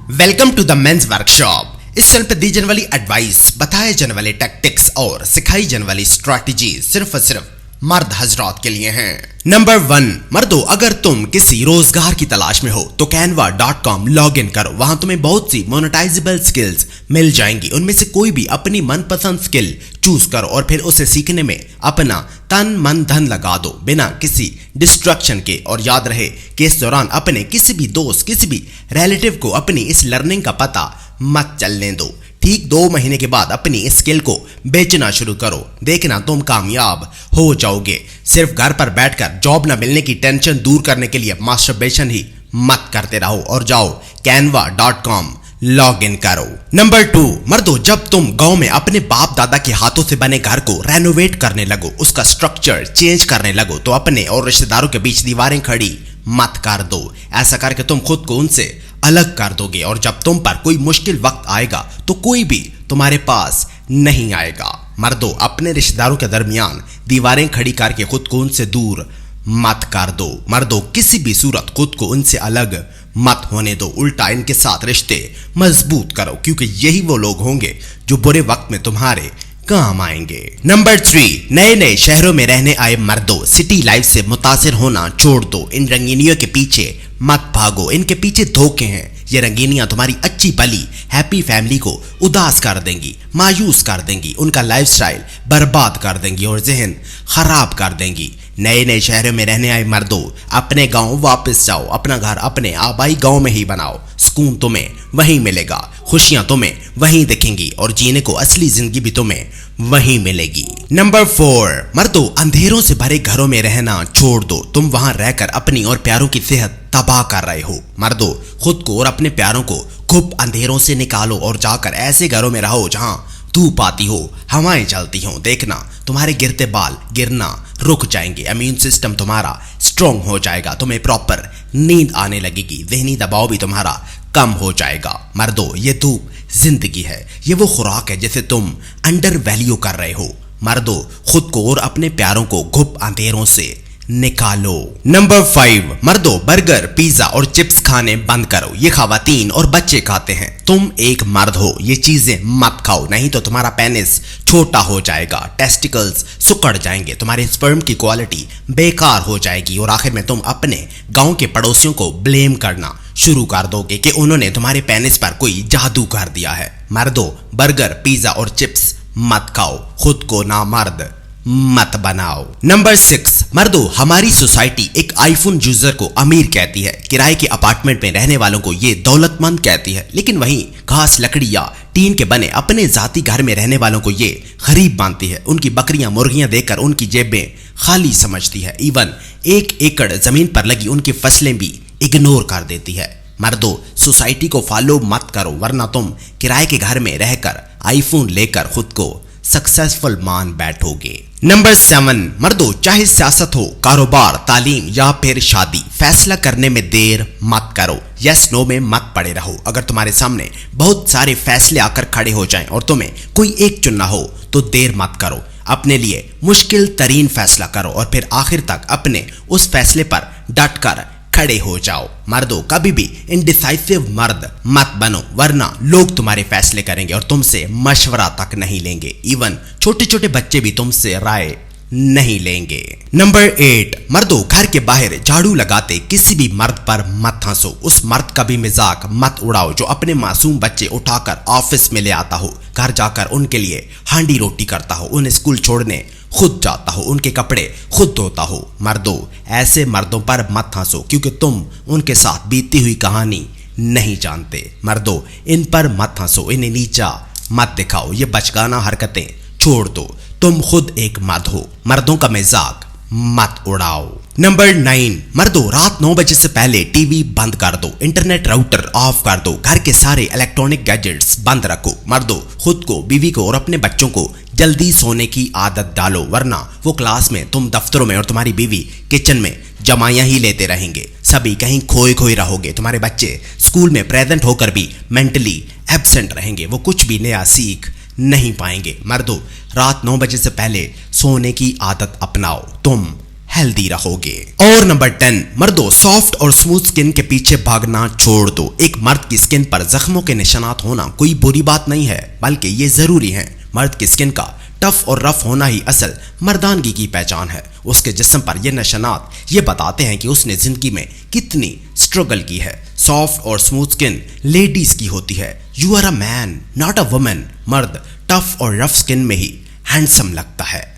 Welcome to the men's workshop. इस channel पर दी जाने वाली एडवाइस, बताए जाने वाले टैक्टिक्स और सिखाई जाने वाली स्ट्रैटेजी सिर्फ और सिर्फ मर्द हजरात के लिए हैं। नंबर 1, मर्दों, अगर तुम किसी रोजगार की तलाश में हो तो canva.com लॉग इन करो। वहां तुम्हें बहुत सी मोनेटाइजेबल स्किल्स मिल जाएंगी। उनमें से कोई भी अपनी मनपसंद स्किल चूज करो और फिर उसे सीखने में अपना तन मन धन लगा दो बिना किसी डिस्ट्रैक्शन के। और याद रहे कि इस दौरान अपने किसी भी दोस्त, किसी भी रिलेटिव को अपनी इस लर्निंग का पता मत चलने दो। ठीक 2 महीने के बाद अपनी इस स्किल को बेचना शुरू करो, देखना तुम कामयाब हो जाओगे। सिर्फ घर पर बैठकर जॉब न मिलने की टेंशन दूर करने के लिए मास्टरबेशन ही मत करते रहो और जाओ canva.com लॉग इन करो। नंबर 2, मर्दों, जब तुम गांव में अपने बाप दादा के हाथों से बने घर को रेनोवेट करने लगो, उसका स्ट्रक्चर चेंज करने लगो, तो अपने और रिश्तेदारों के बीच दीवारें खड़ी मत कर दो। ऐसा करके तुम खुद को उनसे अलग कर दोगे और जब तुम पर कोई मुश्किल वक्त आएगा तो कोई भी तुम्हारे पास नहीं आएगा। मर्दों, अपने रिश्तेदारों के दरमियान दीवारें खड़ी करके खुद को उनसे दूर मत कर दो। मर्दों, किसी भी सूरत खुद को उनसे अलग मत होने दो, उल्टा इनके साथ रिश्ते मजबूत करो, क्योंकि यही वो लोग होंगे जो बुरे वक्त में तुम्हारे काम आएंगे। नंबर 3, नए नए शहरों में रहने आए मर्दों, सिटी लाइफ से मुतासिर होना छोड़ दो। इन रंगीनियों के पीछे मत भागो, इनके पीछे धोखे हैं। ये रंगीनियां तुम्हारी अच्छी भली हैप्पी फैमिली को उदास कर देंगी, मायूस कर देंगी, उनका लाइफस्टाइल बर्बाद कर देंगी और जहन खराब कर देंगी। नए नए शहरों में रहने आए मर्दों, अपने गांव वापस जाओ, अपना घर अपने आबाई गांव में ही बनाओ। सुकून तुम्हें वहीं मिलेगा, खुशियां तुम्हें वहीं दिखेंगी और जीने को असली जिंदगी भी तुम्हें वहीं मिलेगी। नंबर 4, मर्दों, अंधेरों से भरे घरों में रहना छोड़ दो। तुम वहां रहकर अपनी और प्यारों की सेहत तबाह कर रहे हो। मर्दों, खुद को और अपने प्यारों को खूब अंधेरों से निकालो और जाकर ऐसे घरों में रहो जहां धूप आती हो, हवाएं चलती हो। देखना तुम्हारे गिरते बाल गिरना रुक जाएंगे, इम्यून सिस्टम तुम्हारा स्ट्रांग हो जाएगा, तुम्हें प्रॉपर नींद आने लगेगी, ज़हनी दबाव भी तुम्हारा कम हो जाएगा। मर्दों, ये धूप जिंदगी है, ये वो खुराक है जिसे तुम अंडर वैल्यू कर रहे हो। मर्दों, खुद को और अपने प्यारों को घुप अंधेरों से निकालो। नंबर 5, मर्दों, बर्गर, पिज्जा और चिप्स खाने बंद करो। ये खवातीन और बच्चे खाते हैं, तुम एक मर्द हो, ये चीजें मत खाओ, नहीं तो तुम्हारा पेनिस छोटा हो जाएगा, टेस्टिकल्स सुकड़ जाएंगे, तुम्हारे स्पर्म की क्वालिटी बेकार हो जाएगी और आखिर में तुम अपने गांव के पड़ोसियों को ब्लेम करना शुरू कर दोगे कि उन्होंने तुम्हारे पेनिस पर कोई जादू कर दिया है। मर्दों, बर्गर, पिज्जा और चिप्स मत खाओ, खुद को नामर्द मत बनाओ। नंबर 6, मर्दों, हमारी सोसाइटी एक आईफोन यूजर को अमीर कहती है, किराए के अपार्टमेंट में रहने वालों को ये दौलतमंद कहती है, लेकिन वहीं घास, लकड़ी या टीन के बने अपने जाती घर में रहने वालों को ये गरीब मानती है। उनकी बकरियां, मुर्गियां देखकर उनकी जेबें खाली समझती है, इवन 1 एकड़ जमीन पर लगी उनकी फसलें भी इग्नोर कर देती है। मर्दों, सोसाइटी को फॉलो मत करो, वरना तुम किराए के घर में रहकर आईफोन लेकर खुद को सक्सेसफुल मान बैठोगे। नंबर 7, मर्दों, चाहे सियासत हो, कारोबार, तालीम या फिर शादी, फैसला करने में देर मत करो। यस नो में मत पड़े रहो। अगर तुम्हारे सामने बहुत सारे फैसले आकर खड़े हो जाएं और तुम्हें कोई एक चुनना हो तो देर मत करो। अपने लिए मुश्किल तरीन फैसला करो और फिर आखिर तक अपने उस फैसले पर डट कर खड़े हो जाओ। मर्दों, कभी भी इनडिसाइसिव मर्द मत बनो, वरना लोग तुम्हारे फैसले करेंगे और तुमसे मशवरा तक नहीं लेंगे। इवन छोटे छोटे बच्चे भी तुमसे राय नहीं लेंगे। नंबर 8, मर्दों, घर के बाहर झाड़ू लगाते किसी भी मर्द पर मत हंसो। उस मर्द का भी मजाक मत उड़ाओ जो अपने मासूम बच्चे उठाकर ऑफिस में ले आता हो, घर जाकर उनके लिए हांडी रोटी करता हो, उन्हें स्कूल छोड़ने खुद जाता हो, उनके कपड़े खुद धोता हो। मर्दों, ऐसे मर्दों पर मत हंसो, क्योंकि तुम उनके साथ बीती हुई कहानी नहीं जानते। मर्दों, इन पर मत हंसो, इन्हें नीचा मत दिखाओ, ये बचकाना हरकतें छोड़ दो। तुम खुद एक मर्द हो, मर्दों का मजाक मत उड़ाओ। नंबर 9, मर्दों, रात 9 बजे से पहले टीवी बंद कर दो, इंटरनेट राउटर ऑफ कर दो, घर के सारे इलेक्ट्रॉनिक गैजेट्स बंद रखो। मर्दों, खुद को, बीवी को और अपने बच्चों को जल्दी सोने की आदत डालो, वरना वो क्लास में, तुम दफ्तरों में और तुम्हारी बीवी किचन में जमाइयां ही लेते रहेंगे। सभी कहीं खोए खोए रहोगे। तुम्हारे बच्चे स्कूल में प्रेजेंट होकर भी मेंटली एब्सेंट रहेंगे, वो कुछ भी नया सीख नहीं पाएंगे। मर्दों, रात 9 बजे से पहले सोने की आदत अपनाओ, तुम हेल्दी रहोगे। और नंबर 10, मर्दों सॉफ्ट और स्मूथ स्किन के पीछे भागना छोड़ दो। एक मर्द की स्किन पर जख्मों के निशानात होना कोई बुरी बात नहीं है, बल्कि ये जरूरी है। मर्द की स्किन का टफ और रफ होना ही असल मर्दानगी की पहचान है। उसके जिस्म पर ये निशानात ये बताते हैं कि उसने जिंदगी में कितनी स्ट्रगल की है। सॉफ्ट और स्मूथ स्किन लेडीज की होती है। You are a man not a woman. मर्द टफ और रफ स्किन में ही हैंडसम लगता है।